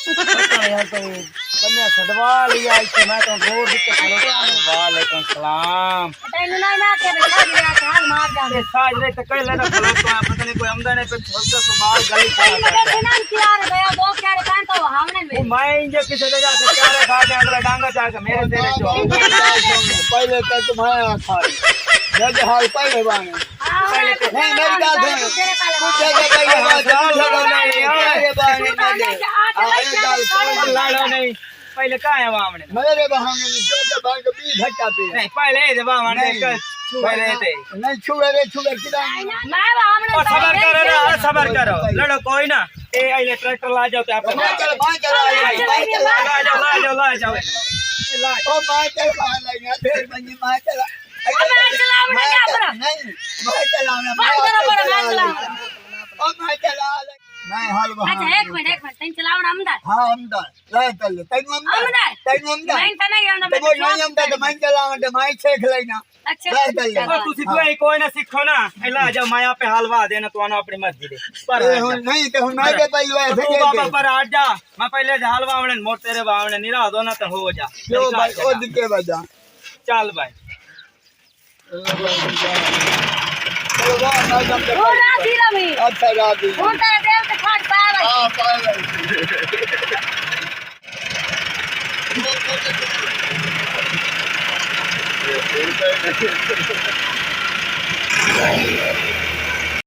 यार तो बन्या सदवा लिया इसे मैं तो रोड पे खड़ो वालेकुम सलाम तैनू ना के बैठा दिया के हाल मार जाने साज रे तो कई लेना खड़ो तो पता नहीं कोई आमदनी पे छोटा तो बाल गली मगर ना यार गया दो क्या कान तो हमने में मैं इंजे किसे दे जा के चारे खा के अगला डांगा चार के मेरे तेरे जो पहले तो तुम्हारा था जब हाल पहले बाने पहले नहीं मेरी बात है कुछ जगह पहले बात ये बाने लाड़ो नहीं पहले का है वामने मेरे बहाने में जो बाल के बीच घटा पे नहीं पहले दे वामने का पहले थे नहीं छुए किदा मैं हमने सबर करो लड़ो कोई ना ए आइले ट्रैक्टर ला जाओ आप मैं चला ला जाओ ओ मैं चला लगा फिर बंदी मैं चला मैं चलावना क्या पर नहीं मैं चलाना मैं चला मैं हाल अच्छा एक मिनट तैन चलावना अमदार हां अमदार ले चल तैन अमदार मैं तो नहीं आंदा तो नहीं अमदार तो मैं चलावना मैं सीख लेना अच्छा तू सीखो कोई ना सीखो ना ला जाओ मैं यहाँ पे हलवा देना तो आना अपनी मर्जी दे पर नहीं तो मैं के पहले ऐसे तू बाबा पर आ जा मैं पहले हलवा वावने मोर तेरे वावने निरा दो ना तो हो जा जो भाई ओ दिखे बजा चल भाई चलो वाह मैं जब हो राती रवि अच्छा राती हो तेरे देव के खाट पावे हां पावे